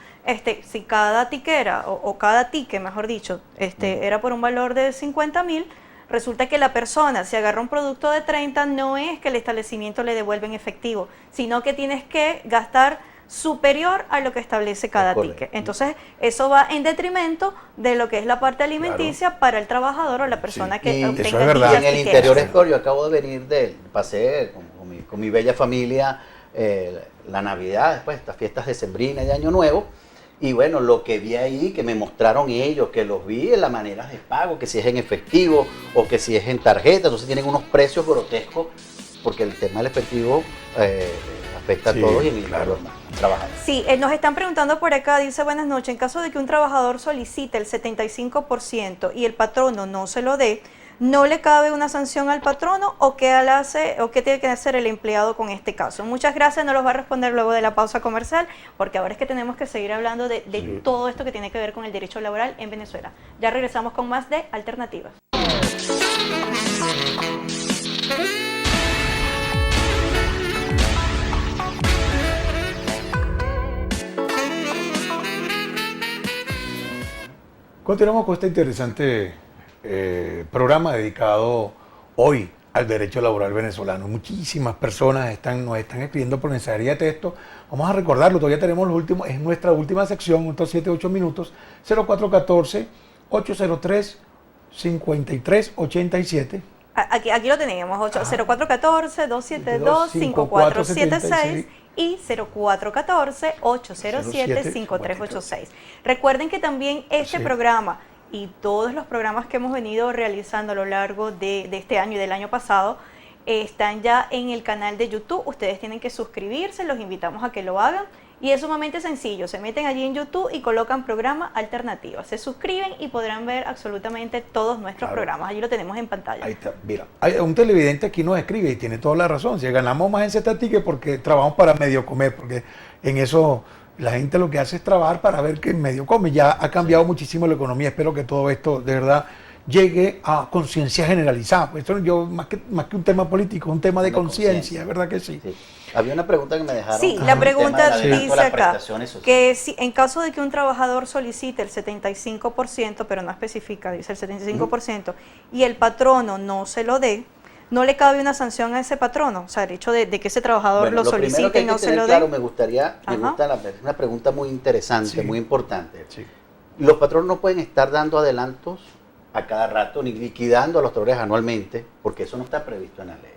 si cada tiquera o cada tique, mejor dicho, era por un valor de 50.000, resulta que la persona, si agarra un producto de 30, no es que el establecimiento le devuelve en efectivo, sino que tienes que gastar superior a lo que establece cada correcto. ticket. Entonces, eso va en detrimento de lo que es la parte alimenticia para el trabajador o la persona que Y obtenga eso es verdad. Y dichas en el tiqueras. interior escolar, yo acabo de venir pasé con mi bella familia la Navidad, después estas fiestas decembrinas y de Año Nuevo, y bueno, lo que vi ahí, que me mostraron ellos, que los vi en las maneras de pago, que si es en efectivo o que si es en tarjeta, entonces tienen unos precios grotescos, porque el tema del efectivo afecta Sí, a todos y en el claro. trabajar. Sí, nos están preguntando por acá, dice buenas noches, en caso de que un trabajador solicite el 75% y el patrono no se lo dé, ¿no le cabe una sanción al patrono o qué hace o qué tiene que hacer el empleado con este caso? Muchas gracias, nos los va a responder luego de la pausa comercial, porque ahora es que tenemos que seguir hablando de Sí. todo esto que tiene que ver con el derecho laboral en Venezuela. Ya regresamos con más de Alternativas. Continuamos con este interesante programa dedicado hoy al derecho laboral venezolano. Muchísimas personas nos están escribiendo por mensajería de texto. Vamos a recordarlo, todavía tenemos los últimos, es nuestra última sección, otros 7-8 minutos, 0414-803-5387. Aquí lo tenemos, 0414-272-5476 y 0414-807-5386. Recuerden que también este Sí. programa y todos los programas que hemos venido realizando a lo largo de este año y del año pasado están ya en el canal de YouTube. Ustedes tienen que suscribirse, los invitamos a que lo hagan. Y es sumamente sencillo, se meten allí en YouTube y colocan programa Alternativas. Se suscriben y podrán ver absolutamente todos nuestros Claro. programas. Allí lo tenemos en pantalla. Ahí está, mira, un televidente aquí nos escribe y tiene toda la razón. Si ganamos más en Cestatique porque trabajamos para medio comer, porque en eso la gente lo que hace es trabajar para ver que medio come. Ya ha cambiado muchísimo la economía. Espero que todo esto de verdad llegue a conciencia generalizada. Pues esto yo más que un tema político, un tema de Una conciencia, ¿verdad que sí? Sí. Había una pregunta que me dejaron. Sí, con la el tema pregunta del adelanto de dice las acá prestaciones sociales. que si en caso de que un trabajador solicite el 75%, pero no especifica, dice el 75%, y el patrono no se lo dé, ¿no le cabe una sanción a ese patrono? O sea, el hecho de que ese trabajador Bueno, lo primero que solicite hay y que no se tener lo dé. claro, me gusta es una pregunta muy interesante, Sí. muy importante. Sí. Los patronos no pueden estar dando adelantos a cada rato ni liquidando a los trabajadores anualmente, porque eso no está previsto en la ley.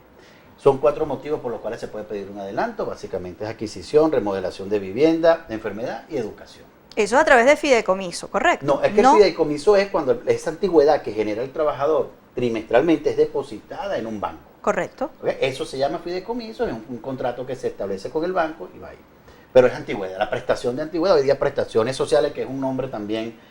Son 4 motivos por los cuales se puede pedir un adelanto, básicamente es adquisición, remodelación de vivienda, enfermedad y educación. Eso es a través de fideicomiso, ¿correcto? No, es que el fideicomiso es cuando esa antigüedad que genera el trabajador trimestralmente es depositada en un banco. Correcto. ¿Ok? Eso se llama fideicomiso, es un contrato que se establece con el banco y va ahí. Pero es antigüedad, la prestación de antigüedad, hoy día prestaciones sociales, que es un nombre también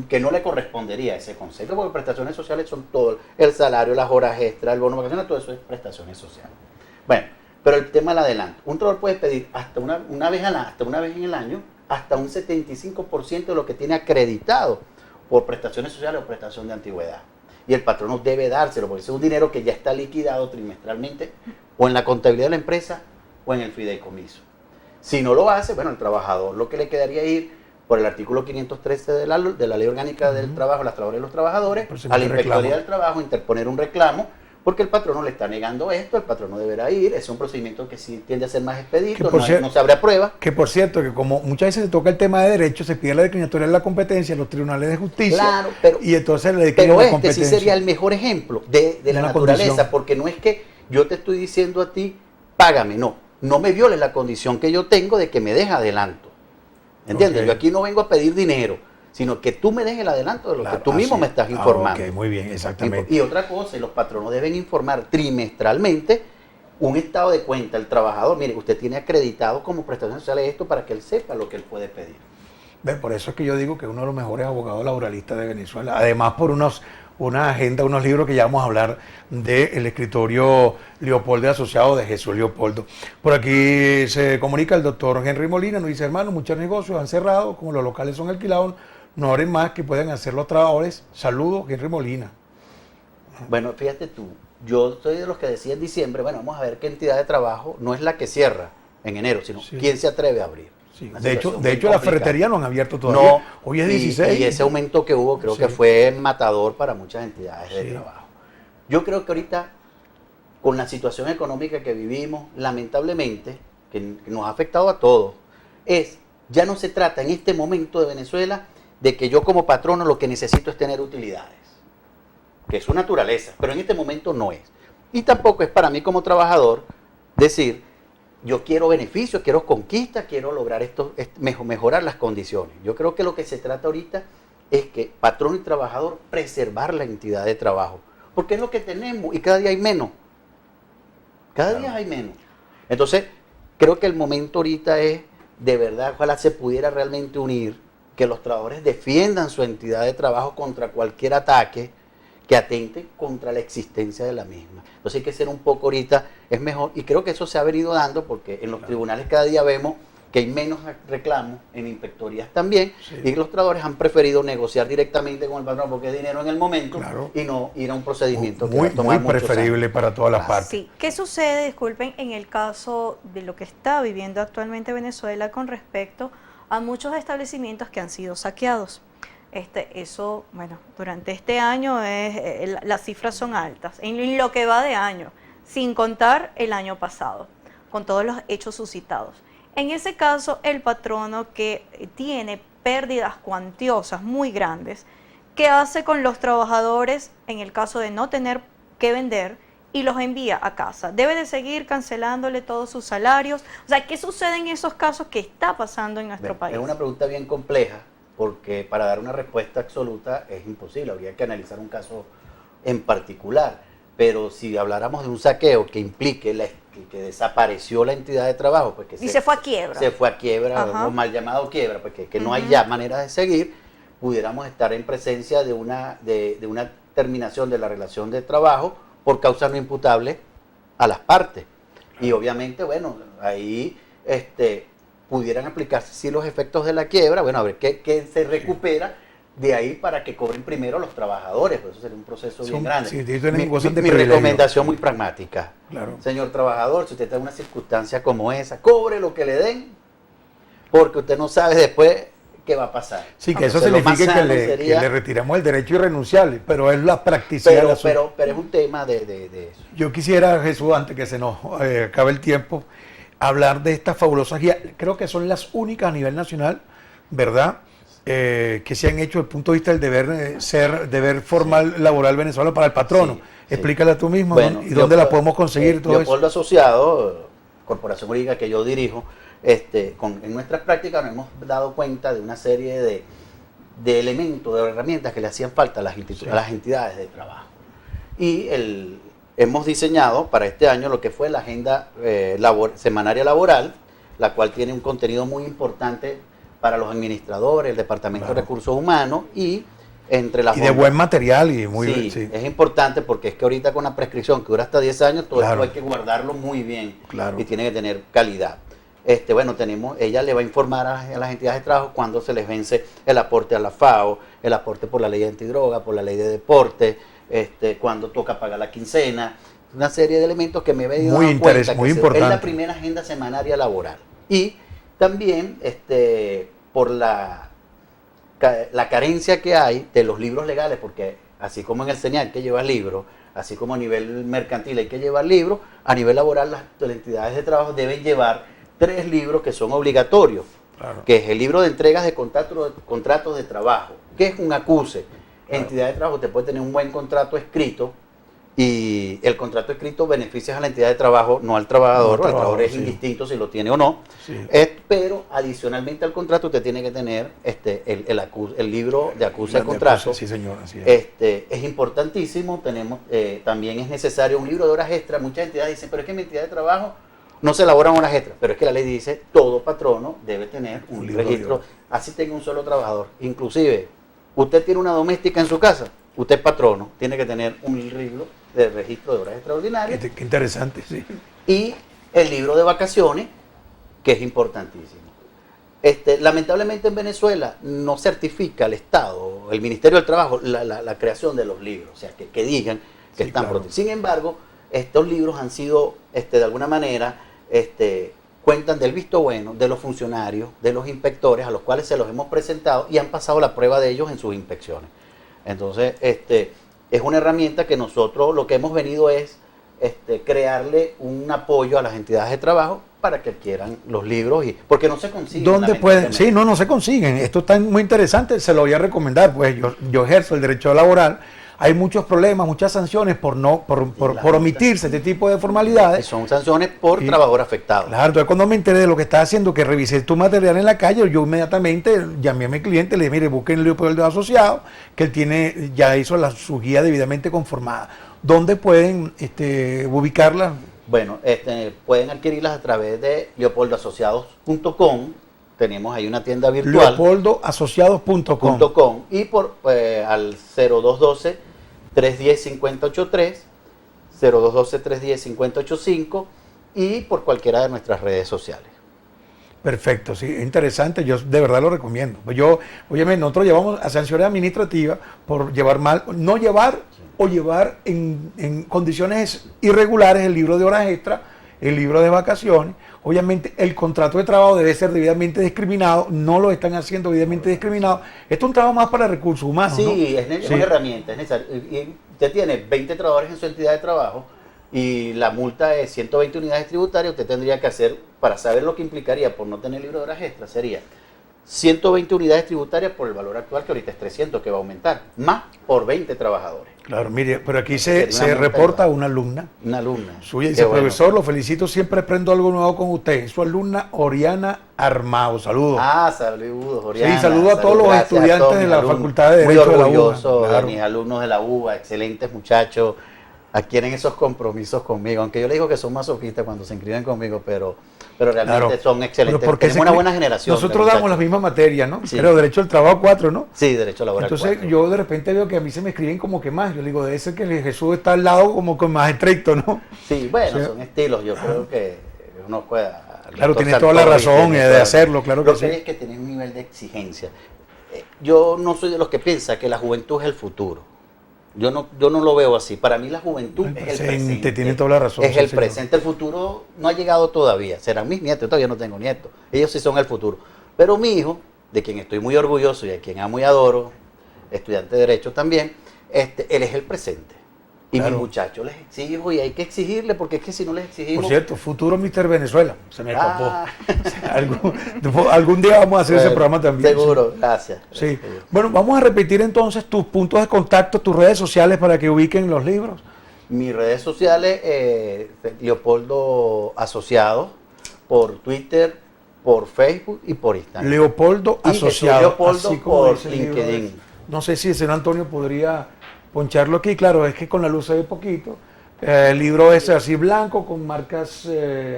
que no le correspondería a ese concepto, porque prestaciones sociales son todo, el salario, las horas extras, el bono vacacional, todo eso es prestaciones sociales. Bueno, pero el tema del adelanto, un trabajador puede pedir hasta una vez en el año, hasta un 75% de lo que tiene acreditado por prestaciones sociales o prestación de antigüedad. Y el patrono debe dárselo, porque ese es un dinero que ya está liquidado trimestralmente o en la contabilidad de la empresa o en el fideicomiso. Si no lo hace, bueno, el trabajador lo que le quedaría ir por el artículo 513 de la Ley Orgánica del Trabajo, las trabajadoras y los trabajadores, a la Inspectoría del Trabajo, interponer un reclamo, porque el patrono le está negando esto, el patrono deberá ir, es un procedimiento que sí tiende a ser más expedito, no se abre a prueba. Que por cierto, que como muchas veces se toca el tema de derecho, se pide la declinatoria de la competencia en los tribunales de justicia, claro, pero, y entonces le declinan la competencia. Sí sería el mejor ejemplo de la naturaleza, condición. Porque no es que yo te estoy diciendo a ti, págame, no me violes la condición que yo tengo de que me deje adelanto. ¿Entiendes? Okay. Yo aquí no vengo a pedir dinero, sino que tú me dejes el adelanto de lo que tú mismo me estás informando. Ok, muy bien, exactamente. Y otra cosa, los patronos deben informar trimestralmente un estado de cuenta al trabajador. Mire, usted tiene acreditado como prestaciones sociales esto para que él sepa lo que él puede pedir. Por eso es que yo digo que es uno de los mejores abogados laboralistas de Venezuela. Además, por una agenda, unos libros que ya vamos a hablar del escritorio Leopoldo asociado de Jesús Leopoldo. Por aquí se comunica el doctor Henry Molina, nos dice: hermano, muchos negocios han cerrado, como los locales son alquilados, no abren más, que pueden hacer los trabajadores. Saludos, Henry Molina. Bueno, fíjate tú, yo soy de los que decía en diciembre, bueno, vamos a ver qué entidad de trabajo no es la que cierra en enero, sino quién se atreve a abrir. Sí. De hecho la ferretería no han abierto todavía. No, hoy es 16. Y ese aumento que hubo creo que fue matador para muchas entidades de trabajo. Yo creo que ahorita, con la situación económica que vivimos, lamentablemente, que nos ha afectado a todos, ya no se trata en este momento de Venezuela de que yo como patrono lo que necesito es tener utilidades, que es su naturaleza, pero en este momento no es. Y tampoco es para mí como trabajador decir, yo quiero beneficios, quiero conquistas, quiero lograr mejorar las condiciones. Yo creo que lo que se trata ahorita es que patrono y trabajador preservar la entidad de trabajo, porque es lo que tenemos y cada día hay menos. Cada día hay menos. Entonces, creo que el momento ahorita es, de verdad, ojalá se pudiera realmente unir, que los trabajadores defiendan su entidad de trabajo contra cualquier ataque que atente contra la existencia de la misma. Entonces hay que ser un poco ahorita, es mejor, y creo que eso se ha venido dando porque en los tribunales cada día vemos que hay menos reclamos, en inspectorías también, y los trabajadores han preferido negociar directamente con el patrón porque es dinero en el momento y no ir a un procedimiento muy preferible para todas las partes. Sí. ¿Qué sucede, disculpen, en el caso de lo que está viviendo actualmente Venezuela con respecto a muchos establecimientos que han sido saqueados? Eso, bueno, durante este año las cifras son altas, en lo que va de año, sin contar el año pasado, con todos los hechos suscitados. En ese caso, el patrono que tiene pérdidas cuantiosas muy grandes, ¿qué hace con los trabajadores en el caso de no tener que vender y los envía a casa? ¿Debe de seguir cancelándole todos sus salarios? O sea, ¿qué sucede en esos casos que está pasando en nuestro país? Es una pregunta bien compleja, porque para dar una respuesta absoluta es imposible, habría que analizar un caso en particular, pero si habláramos de un saqueo que implique que desapareció la entidad de trabajo, pues que se fue a quiebra. Se fue a quiebra, o mal llamado quiebra, pues que no hay ya manera de seguir, pudiéramos estar en presencia de una terminación de la relación de trabajo por causa no imputable a las partes. Y obviamente, bueno, ahí pudieran aplicarse sí los efectos de la quiebra, bueno, a ver qué se recupera de ahí para que cobren primero los trabajadores, pues eso sería un proceso bien grande. Mi recomendación muy pragmática. Claro. Señor trabajador, si usted está en una circunstancia como esa, cobre lo que le den, porque usted no sabe después qué va a pasar. Sí, que eso significa que le retiramos el derecho irrenunciable, pero es la practicidad. Pero es un tema de eso. Yo quisiera, Jesús, antes que se nos acabe el tiempo, hablar de estas fabulosas guías. Creo que son las únicas a nivel nacional, ¿verdad?, que se han hecho desde el punto de vista del deber formal laboral venezolano para el patrono. Explícala tú mismo, bueno, ¿y dónde la podemos conseguir? Todo Leopoldo Asociado, corporación jurídica que yo dirijo, en nuestras prácticas nos hemos dado cuenta de una serie de elementos, de herramientas que le hacían falta a las entidades de trabajo. Y hemos diseñado para este año lo que fue la agenda semanaria laboral, la cual tiene un contenido muy importante para los administradores, el Departamento de Recursos Humanos y entre las... Y de buen material y muy... Sí, es importante porque es que ahorita con la prescripción que dura hasta 10 años, todo esto hay que guardarlo muy bien y tiene que tener calidad. Bueno, ella le va a informar a las entidades de trabajo cuando se les vence el aporte a la FAO, el aporte por la ley de antidroga, por la ley de deporte, cuando toca pagar la quincena, una serie de elementos que me he venido dando cuenta muy que importante. es la primera agenda semanaria laboral. Y también por la carencia que hay de los libros legales, porque así como en el CENIAL hay que llevar libros, así como a nivel mercantil hay que llevar libros, a nivel laboral las entidades de trabajo deben llevar 3 libros que son obligatorios, Claro. que es el libro de entregas de contratos de trabajo, que es un acuse. Claro. Entidad de trabajo te puede tener un buen contrato escrito y el contrato escrito beneficia a la entidad de trabajo, no al trabajador. No al El trabajador es sí. indistinto si lo tiene o no. Sí. Pero adicionalmente al contrato usted tiene que tener el libro de acuse de contrato. Sí, señor, así es. Es importantísimo. También es necesario un libro de horas extra. Muchas entidades dicen, pero es que en mi entidad de trabajo no se elaboran horas extras, pero es que la ley dice todo patrono debe tener un libro registro, así tenga un solo trabajador. Inclusive, usted tiene una doméstica en su casa, usted es patrono, tiene que tener un libro de registro de horas extraordinarias Qué interesante, sí. y el libro de vacaciones, que es importantísimo. Lamentablemente en Venezuela no certifica el Estado, el Ministerio del Trabajo, la creación de los libros, o sea, que digan que Sí, están claro. protegidos. Sin embargo, estos libros han sido, de alguna manera, cuentan del visto bueno de los funcionarios, de los inspectores, a los cuales se los hemos presentado y han pasado la prueba de ellos en sus inspecciones. Entonces, es una herramienta que nosotros lo que hemos venido es crearle un apoyo a las entidades de trabajo para que adquieran los libros, porque no se consiguen. ¿Dónde pueden? lamentablemente. Sí, no se consiguen. Esto está muy interesante, se lo voy a recomendar, pues yo ejerzo el derecho laboral. Hay muchos problemas, muchas sanciones por omitirse este tipo de Y formalidades. son sanciones por trabajador afectado. Claro, entonces cuando me enteré de lo que estás haciendo, que revisé tu material en la calle, yo inmediatamente llamé a mi cliente, le dije, mire, busquen Leopoldo Asociado, que él ya hizo su guía debidamente conformada. ¿Dónde pueden ubicarla? Bueno, pueden adquirirlas a través de leopoldoasociados.com. Tenemos ahí una tienda virtual. leopoldoasociados.com. Y al 0212-310-5083, 0212-310-5085 y por cualquiera de nuestras redes sociales. Perfecto, sí, es interesante, yo de verdad lo recomiendo. Obviamente, nosotros llevamos a sanciones administrativas por no llevar o llevar en condiciones irregulares el libro de horas extra, el libro de vacaciones. Obviamente, el contrato de trabajo debe ser debidamente discriminado, no lo están haciendo debidamente discriminado. Esto es un trabajo más para recursos humanos, ¿no? Sí, es una herramienta, es necesario. Y usted tiene 20 trabajadores en su entidad de trabajo y la multa es 120 unidades tributarias, usted tendría que hacer, para saber lo que implicaría por no tener libro de horas extras, sería 120 unidades tributarias por el valor actual, que ahorita es 300, que va a aumentar, más por 20 trabajadores. Claro, mire, pero aquí Sería se una reporta multa. una alumna Una alumna. suya, Qué dice, bueno. profesor, lo felicito, siempre aprendo algo nuevo con usted. Es su alumna Oriana Armado, saludos. Saludos, Oriana. Sí, saludo a todos los Gracias a estudiantes todos de mis la alumnos. Facultad de Muy Derecho de la UBA, orgulloso de claro. mis alumnos de la UBA, excelentes muchachos, adquieren esos compromisos conmigo, aunque yo les digo que son masoquistas cuando se inscriben conmigo, pero realmente Claro. son excelentes. Pero porque Tenemos una buena generación. Nosotros de damos las muchachos. mismas materias, ¿no? Sí. Pero derecho al trabajo 4, ¿no? Sí, derecho laboral. Entonces 4. yo de repente veo que a mí se me escriben como que más. Yo digo, debe ser que Jesús está al lado como que más estricto, ¿no? Sí, bueno, Sí. son estilos, yo creo que uno puede... Claro, tienes toda la razón de hacerlo, claro que Lo que sí. es que tener un nivel de exigencia. Yo no soy de los que piensa que la juventud es el futuro. Yo no lo veo así. Para mí la juventud El es el presente, presente. tiene toda la razón, Es sí, el señor. presente. El futuro no ha llegado todavía. Serán mis nietos. Yo todavía no tengo nietos. Ellos sí son el futuro. Pero mi hijo, de quien estoy muy orgulloso y a quien amo y adoro, estudiante de Derecho también, él es el presente. Y Claro. mis muchachos les exijo y hay que exigirle porque es que si no les exigimos... Por cierto, futuro Mr. Venezuela. Se me escapó. Ah. Algún día vamos a hacer ese Bueno, programa también. Seguro, gracias. Sí. Bueno, vamos a repetir entonces tus puntos de contacto, tus redes sociales para que ubiquen los libros. Mis redes sociales, Leopoldo Asociados, por Twitter, por Facebook y por Instagram. Leopoldo Y Jesús Asociado. Leopoldo así como por dice el libro. LinkedIn. No sé si el señor Antonio podría poncharlo aquí. Claro, es que con la luz se ve poquito. El libro es así blanco con marcas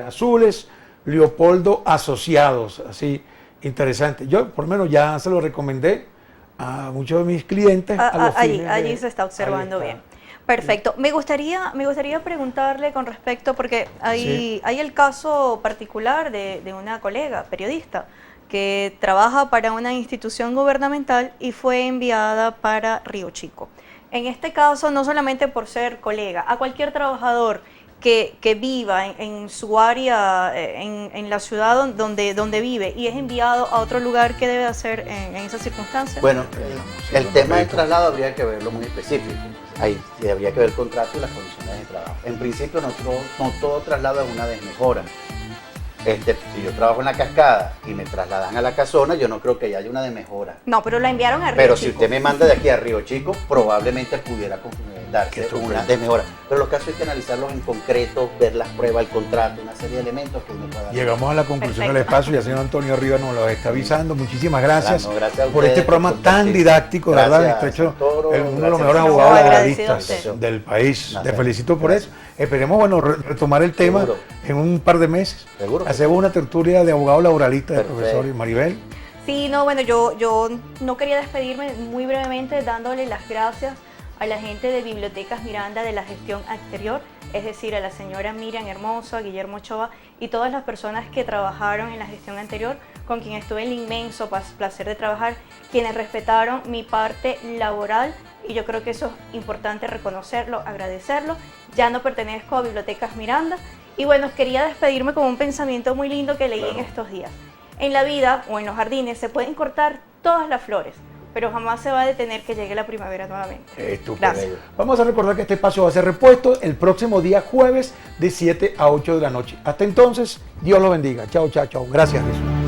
azules. Leopoldo Asociados. Así, interesante. Yo por lo menos ya se lo recomendé a muchos de mis clientes. a los Allí, fines de- allí se está observando ahí está. bien. Perfecto. Me gustaría preguntarle con respecto, porque hay el caso particular de una colega periodista que trabaja para una institución gubernamental y fue enviada para Río Chico. En este caso, no solamente por ser colega, a cualquier trabajador que viva en su área, en la ciudad donde vive y es enviado a otro lugar, ¿qué debe hacer en esas circunstancias? Bueno, el tema del traslado habría que verlo muy específico. Ahí habría que ver el contrato y las condiciones de trabajo. En principio, no todo traslado es una desmejora. Si yo trabajo en la Cascada y me trasladan a la Casona, yo no creo que haya una desmejora. No, pero la enviaron a Río Pero Chico. si usted me manda de aquí a Río Chico, probablemente pudiera darse una desmejora. Pero los casos hay que analizarlos en concreto, ver las pruebas, el contrato, una serie de elementos que uno pueda. Llegamos a la conclusión del Perfecto. espacio, ya el señor Antonio Rivas nos lo está avisando. Muchísimas gracias, Gracias a por este ustedes programa por tan compartir. diagráfico, de verdad. Gracias, Está hecho Santoro, uno de los gracias, mejores señor. abogados Agradecido a legalistas usted. del país. Gracias. Te felicito por Gracias. eso. Esperemos, bueno, retomar el tema Seguro. en un par de meses. Seguro. Hacemos una tertulia de abogados laboralistas, de Perfecto. profesores. Maribel. Sí, no, bueno, yo no quería despedirme muy brevemente dándole las gracias a la gente de Bibliotecas Miranda de la gestión anterior, es decir, a la señora Miriam Hermoso, a Guillermo Ochoa y todas las personas que trabajaron en la gestión anterior, con quienes tuve el inmenso placer de trabajar, quienes respetaron mi parte laboral, y yo creo que eso es importante reconocerlo, agradecerlo. Ya no pertenezco a Bibliotecas Miranda, y bueno, quería despedirme con un pensamiento muy lindo que leí en estos días. En la vida o en los jardines se pueden cortar todas las flores, pero jamás se va a detener que llegue la primavera nuevamente. Estupendo. Gracias. Vamos a recordar que este espacio va a ser repuesto el próximo día jueves de 7 a 8 de la noche. Hasta entonces, Dios los bendiga. Chao, chao, chao. Gracias, Jesús.